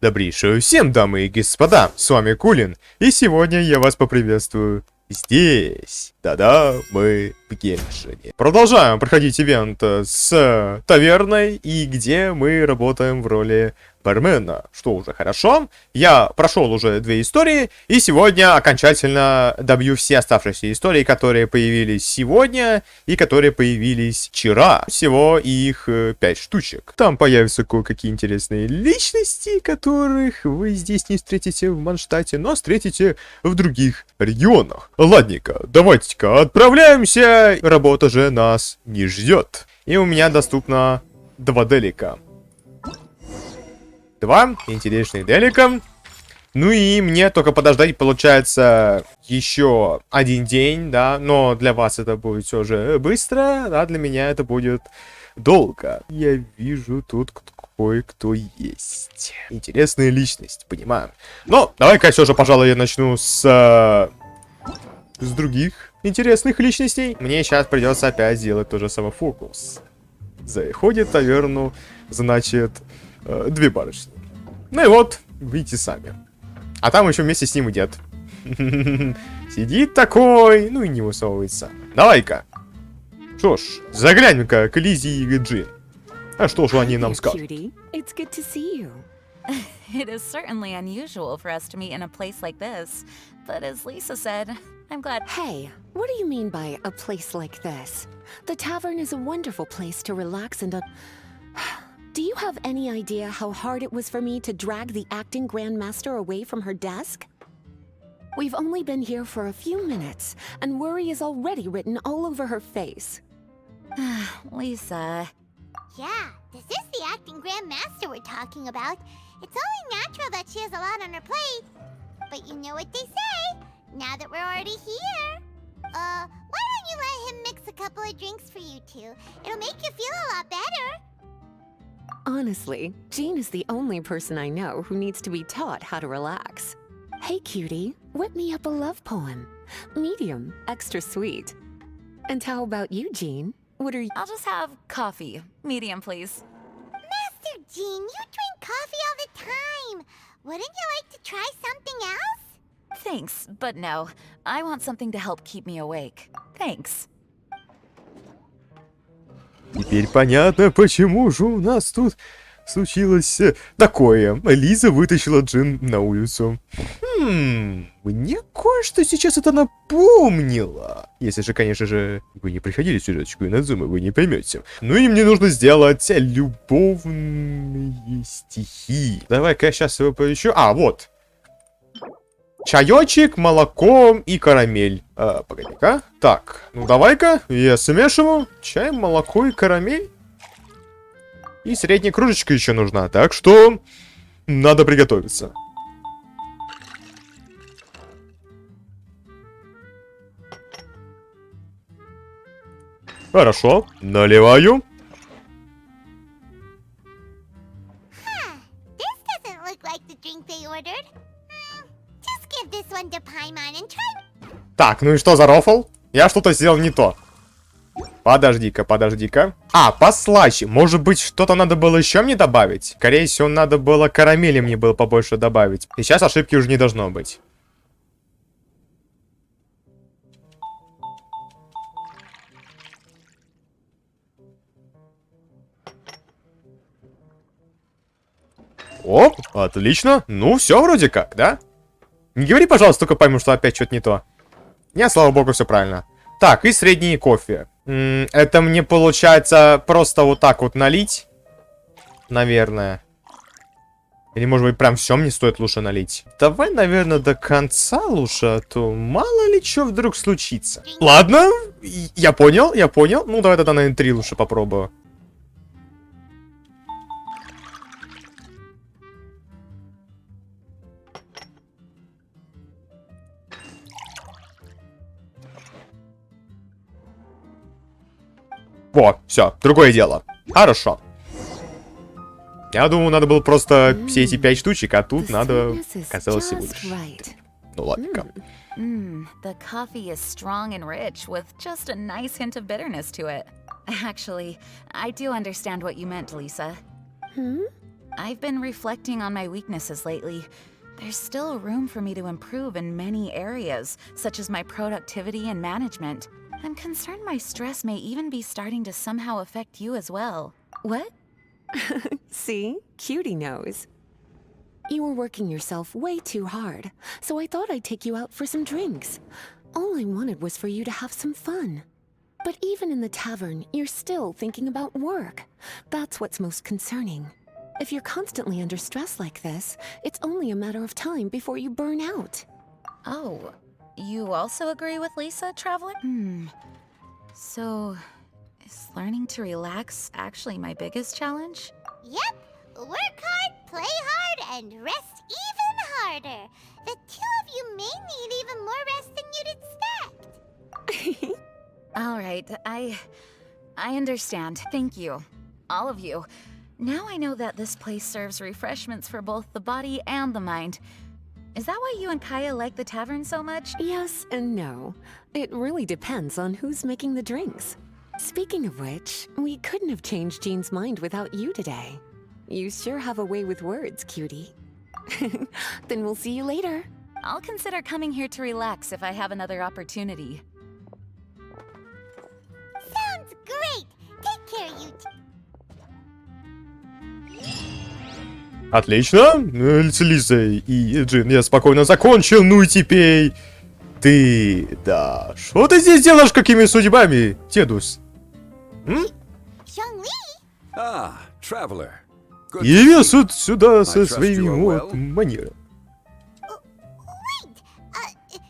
Добрейшую всем, дамы и господа, с вами Кулин, и сегодня я вас поприветствую здесь. Да-да, мы в Геншине. Продолжаем проходить ивент с таверной, и где мы работаем в роли бармена, что уже хорошо. Я прошел уже 2 истории, и сегодня окончательно добью все оставшиеся истории, которые появились сегодня и которые появились вчера. Всего их 5 штучек. Там появятся кое-какие интересные личности, которых вы здесь не встретите в Манштате, но встретите в других регионах. Ладненько, давайте-ка отправляемся, работа же нас не ждет. И у меня доступно 2 делика. 2 интересных делика. Ну и мне только подождать, получается, еще 1 день, да. Но для вас это будет все же быстро, а для меня это будет долго. Я вижу тут кое-кто есть. Интересная личность, понимаю. Но давай-ка все же, пожалуй, я начну с других интересных личностей. Мне сейчас придется опять сделать тот же самый фокус. Заходит в таверну, значит, 2 барышни. Ну и вот, видите сами. А там еще вместе с ним и дед. Сидит такой, ну и не высовывается. Давай-ка. Что ж, заглянем-ка к Лизе и Джин. А что же они нам скажут? It is certainly unusual for us to meet in a place like this, but as Lisa said, I'm glad. Hey, what do you mean by a place like this? The tavern is a wonderful place to relax and Do you have any idea how hard it was for me to drag the acting grandmaster away from her desk? We've only been here for a few minutes, and worry is already written all over her face. Lisa. Yeah, this is the acting grandmaster we're talking about. It's only natural that she has a lot on her plate. But you know what they say, now that we're already here. Why don't you let him mix a couple of drinks for you two? It'll make you feel a lot better. Honestly, Jean is the only person I know who needs to be taught how to relax. Hey cutie, whip me up a love poem. Medium, extra sweet. And how about you, Jean? What are you— I'll just have coffee. Medium, please. Master Jean, you drink coffee all the time. Wouldn't you like to try something else? Thanks, but no. I want something to help keep me awake. Thanks. Теперь понятно, почему же у нас тут случилось такое. Лиза вытащила Джин на улицу. Мне кое-что сейчас это напомнило. Если же, конечно же, вы не приходили сюда, Инадзума, вы не поймете. Ну и мне нужно сделать любовные стихи. Давай-ка я сейчас его поищу. А, вот. Чаечек, молоко и карамель. Погоди-ка. Так, ну давай-ка я смешиваю. Чай, молоко и карамель. И средняя кружечка еще нужна. Так что надо приготовиться. Хорошо, наливаю. This doesn't look like the drink they ordered. Just give this one to Paimon and try. Так, ну и что за рофл? Я что-то сделал не то. Подожди-ка, подожди-ка. А, послаще. Может быть, что-то надо было еще мне добавить? Скорее всего, надо было карамели мне было побольше добавить. Сейчас ошибки уже не должно быть. Оп, отлично. Ну, все вроде как, да? Не говори, пожалуйста, только пойму, что опять что-то не то. Не, слава богу, все правильно. Так, и средний кофе. Это мне получается просто вот так вот налить. Наверное. Или, может быть, прям все мне стоит лучше налить. Давай, наверное, до конца лучше, а то мало ли что вдруг случится. Ладно, я понял, я понял. Ну, давай тогда, наверное, 3 лучше попробую. Во, все, другое дело. Хорошо. Я думаю, надо было просто все эти 5 штучек, а тут надо, казалось, всего лишь 3. Ну ладненько. The coffee is strong and rich with just a nice hint of bitterness to it. Actually, I do understand what you meant, Lisa. I've been reflecting on my weaknesses lately. There's still room for me to improve in many areas, such as my productivity and management. I'm concerned my stress may even be starting to somehow affect you as well. What? See? Cutie knows. You were working yourself way too hard, so I thought I'd take you out for some drinks. All I wanted was for you to have some fun. But even in the tavern, you're still thinking about work. That's what's most concerning. If you're constantly under stress like this, it's only a matter of time before you burn out. Oh, you also agree with Lisa, Traveler? So, is learning to relax actually my biggest challenge? Yep. Work hard, play hard, and rest even harder. The two of you may need even more rest than you'd expect. All right, I understand. Thank you. All of you. Now I know that this place serves refreshments for both the body and the mind. Is that why you and Kaya like the tavern so much? Yes and no. It really depends on who's making the drinks. Speaking of which, we couldn't have changed Jean's mind without you today. You sure have a way with words, cutie. Then we'll see you later. I'll consider coming here to relax if I have another opportunity. Sounds great. Take care, you two. Отлично. С Лизой и Джин я спокойно закончил. Ну и теперь ты, да. Что ты здесь делаешь, какими судьбами, Тедус? Zhongli? Ah, traveler. Good to Явился see you. сюда со trust своими you are вот well. манерами. Wait.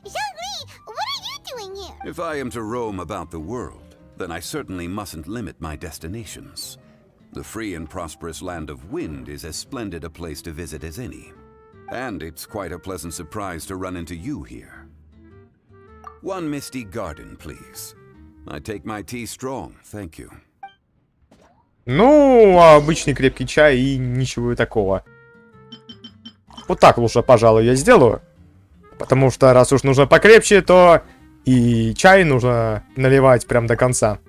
Zhongli, what are you doing here? If I am to roam about the world, then I certainly mustn't limit my destinations. The free and prosperous land of Wind is as splendid a place to visit as any. And it's quite a pleasant surprise to run into you here. One misty garden, please. I take my tea strong, thank you. Ну, обычный крепкий чай и ничего такого. Вот так лучше, пожалуй, я сделаю. Потому что раз уж нужно покрепче, то и чай нужно наливать прям до конца.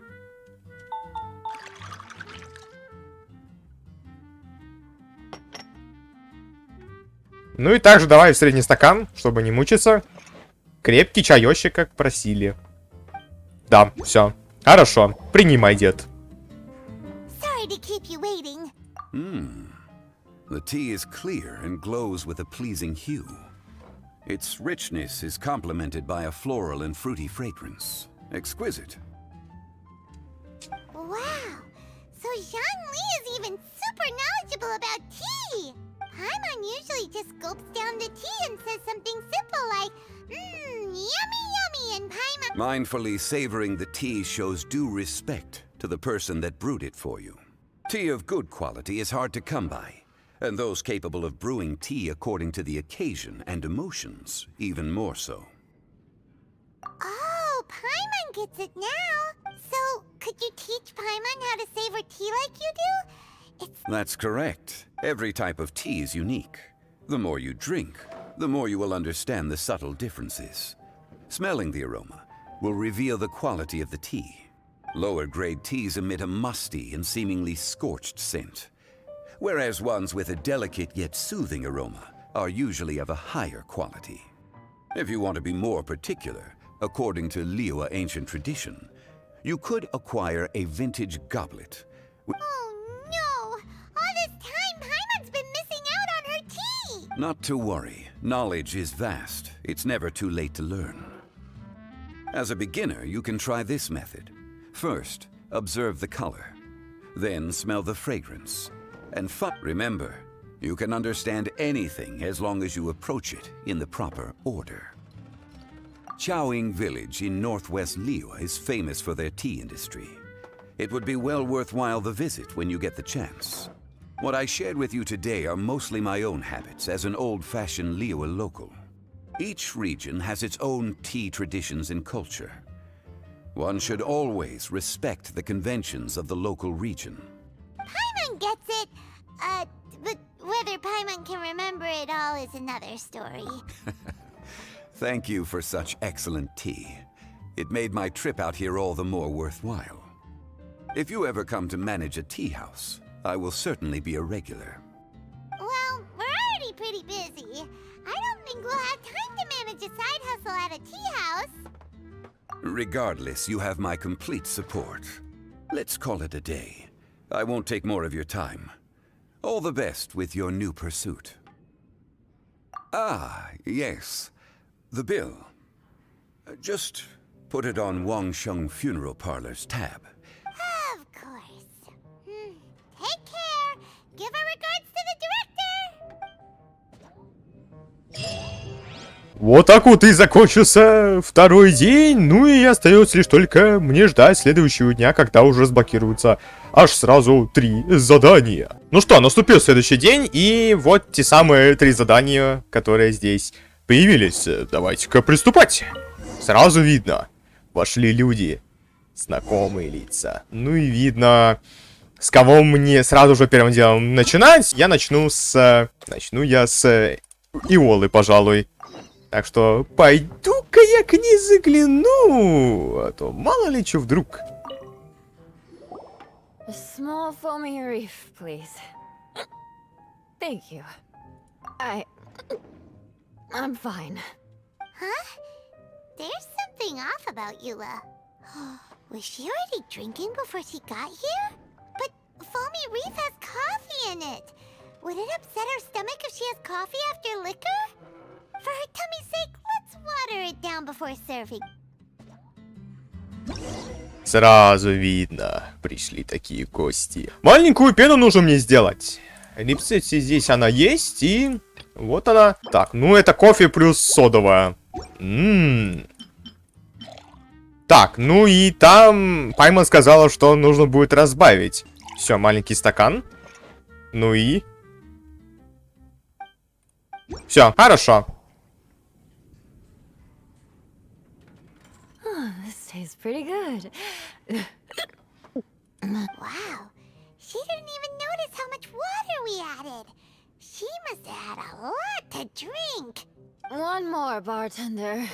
Ну и также давай в средний стакан, чтобы не мучиться. Крепкий чаёщик, как просили. Да, все. Хорошо. Принимай, дед. Sorry to keep you waiting. The tea is clear and glows with a pleasing hue. Its richness is complemented by a floral and fruity fragrance. Exquisite. Wow. So Zhongli is even super knowledgeable about tea. Paimon usually just gulps down the tea and says something simple like, yummy, yummy, and Paimon... Mindfully savoring the tea shows due respect to the person that brewed it for you. Tea of good quality is hard to come by, and those capable of brewing tea according to the occasion and emotions, even more so. Oh, Paimon gets it now. So, could you teach Paimon how to savor tea like you do? That's correct. Every type of tea is unique. The more you drink, the more you will understand the subtle differences. Smelling the aroma will reveal the quality of the tea. Lower grade teas emit a musty and seemingly scorched scent, whereas ones with a delicate yet soothing aroma are usually of a higher quality. If you want to be more particular, according to Liyue ancient tradition, you could acquire a vintage goblet. Oh no! All this time, Paimon's been missing out on her tea! Not to worry. Knowledge is vast. It's never too late to learn. As a beginner, you can try this method. First, observe the color. Then smell the fragrance. And remember, you can understand anything as long as you approach it in the proper order. Chaoying village in northwest Liyue is famous for their tea industry. It would be well worthwhile the visit when you get the chance. What I shared with you today are mostly my own habits as an old-fashioned Liyue local. Each region has its own tea traditions and culture. One should always respect the conventions of the local region. Paimon gets it, but whether Paimon can remember it all is another story. Thank you for such excellent tea. It made my trip out here all the more worthwhile. If you ever come to manage a tea house, I will certainly be a regular. pretty busy. I don't think we'll have time to manage a side hustle at a tea house. Regardless, you have my complete support. Let's call it a day. I won't take more of your time. All the best with your new pursuit. Ah, yes. The bill. Just put it on Wang Sheng Funeral Parlor's tab. Of course. Take care. Give our regards to the director. Вот так вот и закончился второй день. Ну и остается лишь только мне ждать следующего дня, когда уже разблокируются аж сразу 3 задания. Ну что, наступил следующий день, и вот те самые 3 задания, которые здесь появились. Давайте-ка приступать. Сразу видно, вошли люди, знакомые лица. Ну и видно, с кого мне сразу же первым делом начинать. Я начну я с Иолы, пожалуй. Так что пойду-ка я к ней загляну, а то мало ли что вдруг. A small foamy reef, please. Thank you. I'm fine. Huh? There's something off about Eula. Was she already drinking before she got here? But Foamy Reef has coffee in it. Would it upset her stomach if she has coffee after liquor? For her tummy's sake, let's water it down before serving. Сразу видно, пришли такие гости. Маленькую пену нужно мне сделать. Рецепция здесь она есть, и вот она. Так, ну это кофе плюс содовая. Так, ну и там Пайман сказала, что нужно будет разбавить. Все, маленький стакан. Ну и... Все, хорошо. This tastes pretty good. Wow. She didn't even notice how much water we added. She must have had a lot to drink. One more, bartender.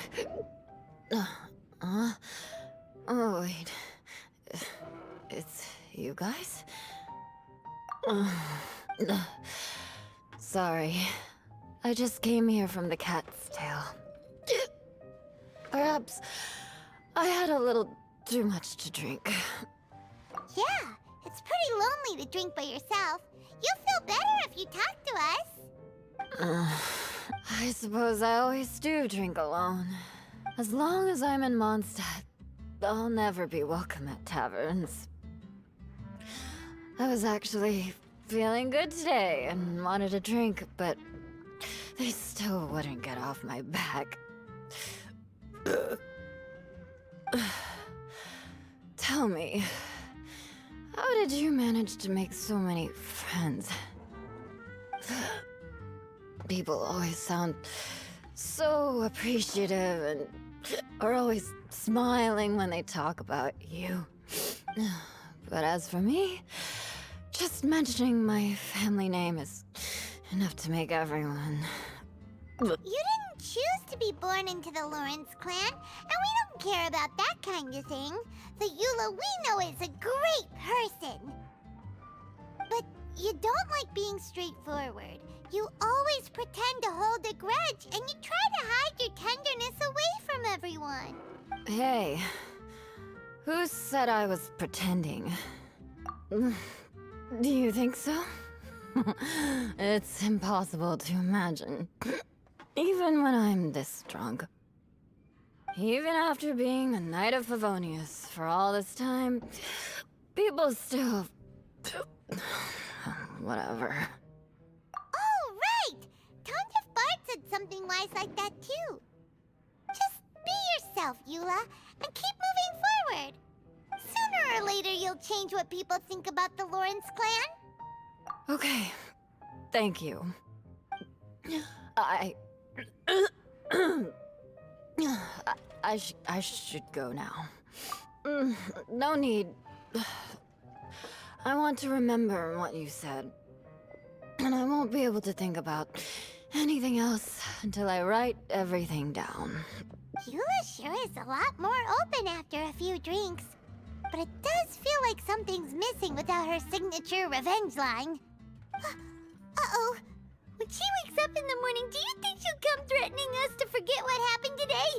Oh, wait. It's you guys? Sorry. I just came here from the cat's tail. Perhaps I had a little too much to drink. Yeah, it's pretty lonely to drink by yourself. You'll feel better if you talk to us. I suppose I always do drink alone. As long as I'm in Mondstadt, I'll never be welcome at taverns. I was actually feeling good today and wanted a drink, but they still wouldn't get off my back. Tell me, how did you manage to make so many friends? People always sound so appreciative and are always smiling when they talk about you. But as for me, just mentioning my family name is enough to make everyone... You didn't choose to be born into the Lawrence clan, and we don't care about that kind of thing. The Eula we know is a great person. But you don't like being straightforward. You always pretend to hold a grudge, and you try to hide your tenderness away from everyone. Hey, who said I was pretending? Do you think so? It's impossible to imagine. Even when I'm this drunk. Even after being a Knight of Favonius for all this time, people still... Whatever. Oh, right! Tonta Bard said something wise like that too. Just be yourself, Eula, and keep moving forward. Sooner or later, you'll change what people think about the Lawrence clan. Okay, thank you. I should go now. No need. I want to remember what you said. And I won't be able to think about anything else until I write everything down. Eula sure is a lot more open after a few drinks. But it does feel like something's missing without her signature revenge line. Uh-oh. When she wakes up in the morning, do you think she'll come threatening us to forget what happened today?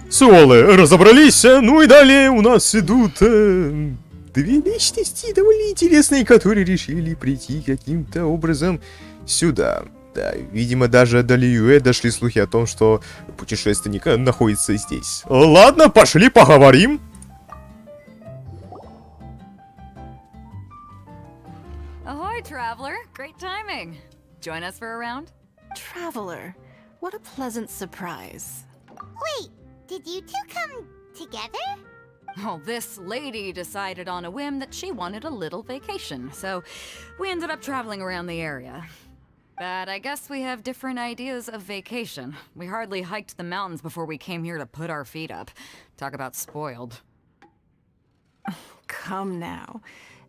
Солы разобрались, ну и далее у нас идут две личности довольно интересные, которые решили прийти каким-то образом сюда. Да, видимо, даже до Лиюэ дошли слухи о том, что путешественник находится здесь. Ладно, пошли поговорим. Ahoy, traveler. Great timing. Join us for a round? Traveler, what a pleasant surprise. Wait, did you two come together? Well, this lady decided on a whim that she wanted a little vacation, so we ended up traveling around the area. But I guess we have different ideas of vacation. We hardly hiked the mountains before we came here to put our feet up. Talk about spoiled. Come now.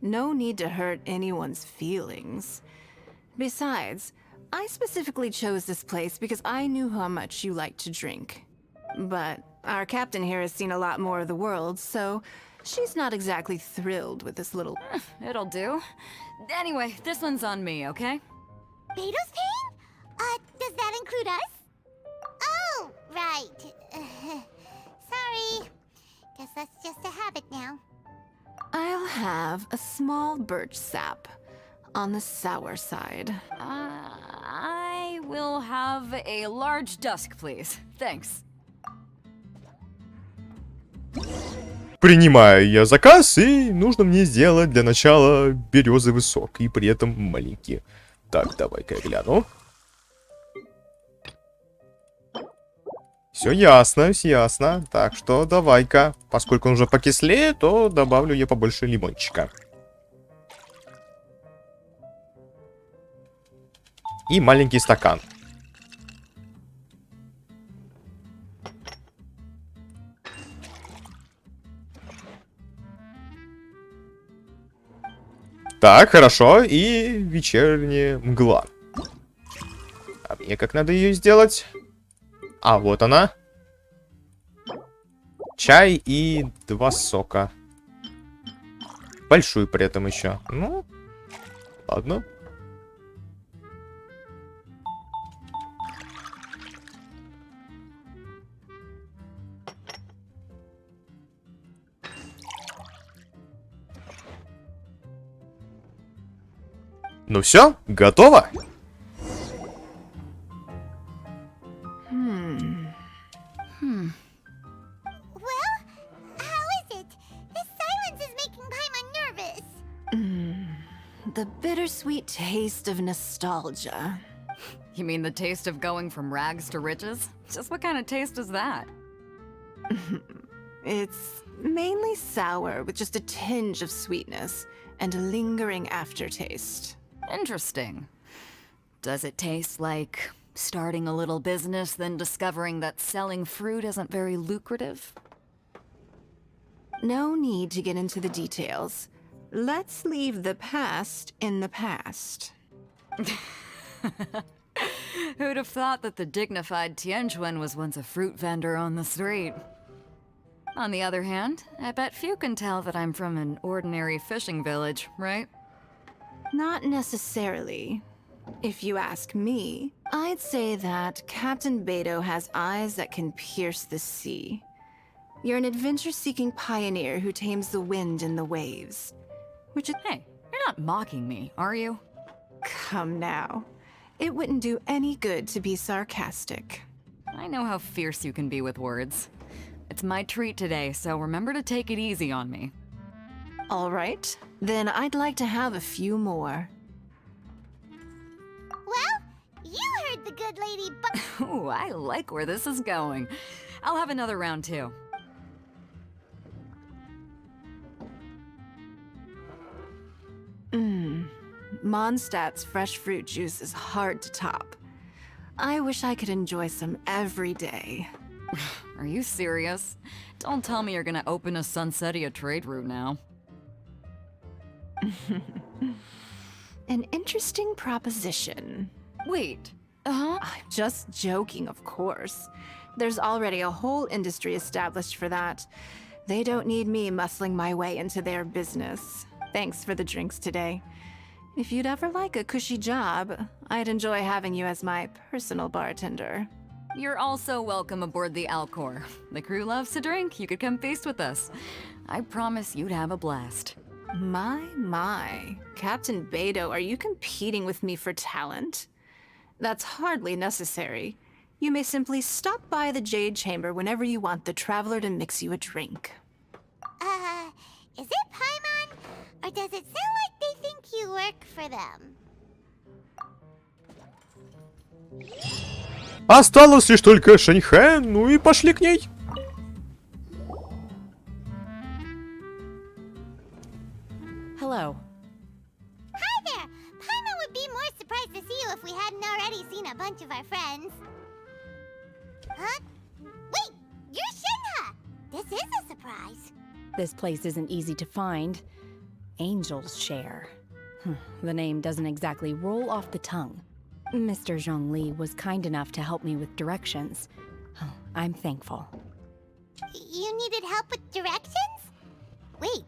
No need to hurt anyone's feelings. Besides, I specifically chose this place because I knew how much you like to drink. But our captain here has seen a lot more of the world, so she's not exactly thrilled with this little... It'll do. Anyway, this one's on me, okay? Beto's paying? Does that include us? Oh, right. Sorry. Guess that's just a habit now. I'll have a small birch sap on the sour side. I will have a large dusk, please. Thanks. Принимаю я заказ, и нужно мне сделать для начала березовый сок, и при этом маленький. Так, давай-ка я гляну. Все ясно, все ясно. Так что давай-ка, поскольку он уже покислее, то добавлю я побольше лимончика. И маленький стакан. Так, хорошо. И вечерняя мгла. А мне как надо ее сделать? А, вот она. Чай и 2 сока. Большую при этом еще. Ну, ладно. Ну все, готово. Well, how is it? This silence is making Paimon nervous. The bittersweet taste of nostalgia. You mean the taste of going from rags to riches? Just what kind of taste is that? It's mainly sour with just a tinge of sweetness and a lingering aftertaste. Interesting. Does it taste like starting a little business, then discovering that selling fruit isn't very lucrative? No need to get into the details. Let's leave the past in the past. Who'd have thought that the dignified Tianquan was once a fruit vendor on the street? On the other hand, I bet few can tell that I'm from an ordinary fishing village, right? Not necessarily. If you ask me, I'd say that Captain Beto has eyes that can pierce the sea. You're an adventure-seeking pioneer who tames the wind and the waves. Which is... Hey, you're not mocking me, are you? Come now. It wouldn't do any good to be sarcastic. I know how fierce you can be with words. It's my treat today, so remember to take it easy on me. All right, then I'd like to have a few more. Well, you heard the good lady, but Ooh, I like where this is going. I'll have another round too. Mondstadt's fresh fruit juice is hard to top. I wish I could enjoy some every day. Are you serious? Don't tell me you're gonna open a Sunsetia trade route now. An interesting proposition. Wait, uh-huh? I'm just joking, of course. There's already a whole industry established for that. They don't need me muscling my way into their business. Thanks for the drinks today. If you'd ever like a cushy job, I'd enjoy having you as my personal bartender. You're also welcome aboard the Alcor. The crew loves to drink. You could come feast with us. I promise you'd have a blast. My. Captain Beidou, are you competing with me for talent? That's hardly necessary. You may simply stop by the Jade Chamber whenever you want the Traveler to mix you a drink. Is it Paimon? Or does it sound like they think you work for them? Осталось лишь только Шэньхэн, ну и пошли к ней. Hello. Hi there! Paimon would be more surprised to see you if we hadn't already seen a bunch of our friends. Huh? Wait! You're Shinha! This is a surprise. This place isn't easy to find. Angel's Share. The name doesn't exactly roll off the tongue. Mr. Zhongli was kind enough to help me with directions. I'm thankful. You needed help with directions? Wait,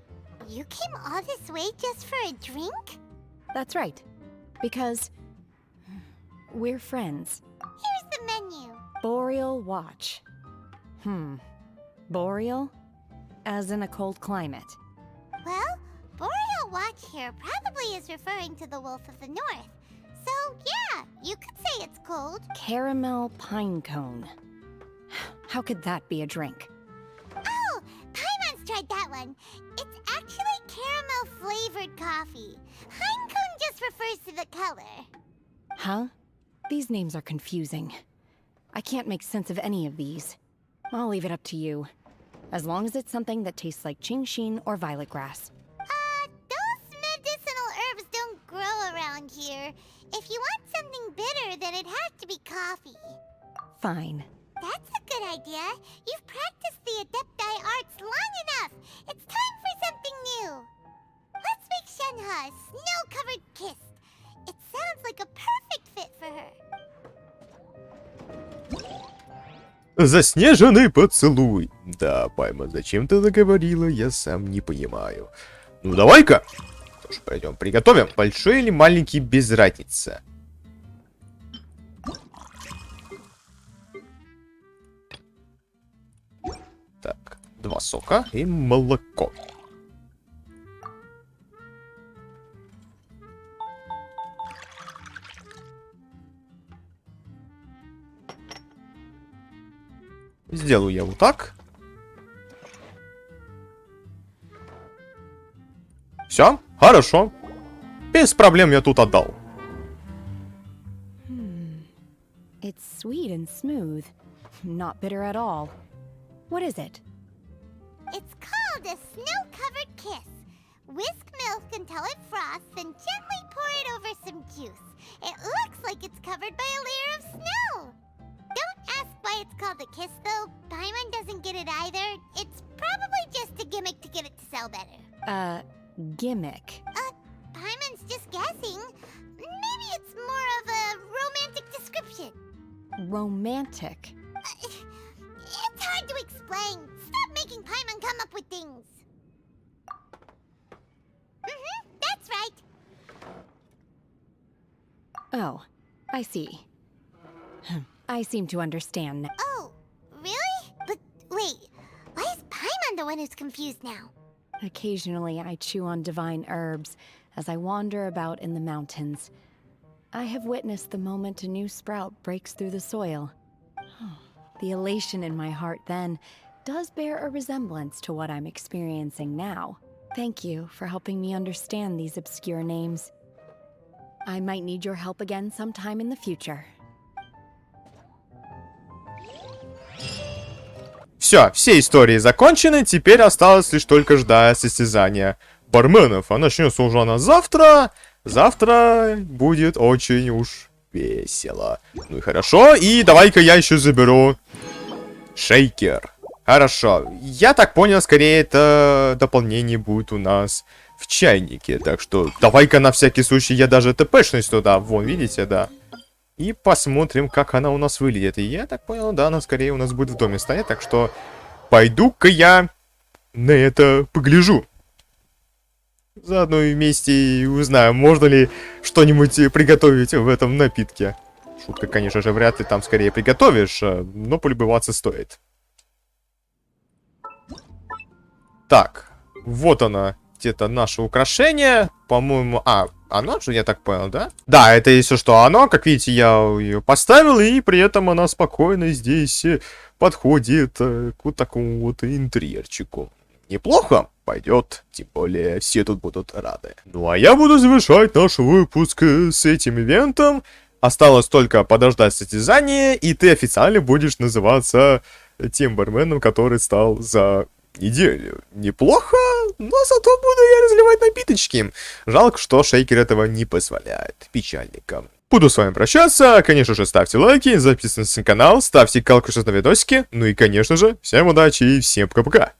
you came all this way just for a drink? That's right. Because we're friends. Here's the menu. Boreal Watch. Boreal? As in a cold climate. Well, Boreal Watch here probably is referring to the Wolf of the North. So, yeah, you could say it's cold. Caramel pine cone. How could that be a drink? Oh, Paimon's tried that one. It's actually caramel-flavored coffee. Pine cone just refers to the color. Huh? These names are confusing. I can't make sense of any of these. I'll leave it up to you. As long as it's something that tastes like Genshin or violet grass. Those medicinal herbs don't grow around here. If you want something bitter, then it has to be coffee. Fine. That's a good idea. You've practiced the Adepti arts long enough. It's time for something new. Let's make Shenhe a snow-covered kiss. It sounds like a perfect fit for her. Заснеженный поцелуй. Да, Пайма, зачем ты договорила, я сам не понимаю. Ну давай-ка. Тоже пойдем приготовим. Большой или маленький, без разницы. Так, 2 сока и молоко. Сделаю я вот так. Все, хорошо. Без проблем я тут отдал. It's sweet and smooth. Not bitter at all. What is it? It's called a snow-covered kiss. Whisk milk until it froths and gently pour it over some juice. It looks like it's covered by a layer of snow. Don't ask why it's called a kiss, though. Paimon doesn't get it either. It's probably just a gimmick to get it to sell better. Gimmick. Paimon's just guessing. Maybe it's more of a romantic description. Romantic. It's hard to explain. Stop making Paimon come up with things. That's right. Oh, I see. I seem to understand now. Oh, really? But wait, why is Paimon the one who's confused now? Occasionally, I chew on divine herbs as I wander about in the mountains. I have witnessed the moment a new sprout breaks through the soil. The elation in my heart then does bear a resemblance to what I'm experiencing now. Thank you for helping me understand these obscure names. I might need your help again sometime in the future. Все истории закончены, теперь осталось лишь только ждать состязания барменов. А начнется уже на завтра. Завтра будет очень уж весело. Ну и хорошо, и давай-ка я еще заберу шейкер. Хорошо, я так понял, скорее это дополнение будет у нас в чайнике. Так что давай-ка на всякий случай я даже ТПшность туда, вон, видите, да. И посмотрим, как она у нас выглядит. И я так понял, да, она скорее у нас будет в доме стоять. Так что пойду-ка я на это погляжу. Заодно и вместе узнаем, можно ли что-нибудь приготовить в этом напитке. Шутка, конечно же, вряд ли там скорее приготовишь, но полюбоваться стоит. Так, вот она, где-то наше украшение. По-моему... оно же, я так понял, да? Да, это если что оно. Как видите, я ее поставил, и при этом она спокойно здесь подходит к вот такому вот интерьерчику. Неплохо пойдет, тем более все тут будут рады. Ну а я буду завершать наш выпуск с этим ивентом. Осталось только подождать состязание, и ты официально будешь называться тем барменом, который стал за неделю. Неплохо, но зато буду я разливать напиточки. Жалко, что шейкер этого не позволяет. Печальненько. Буду с вами прощаться. Конечно же, ставьте лайки, подписывайтесь на канал, ставьте колокольчик на видосики. Ну и, конечно же, всем удачи и всем пока-пока.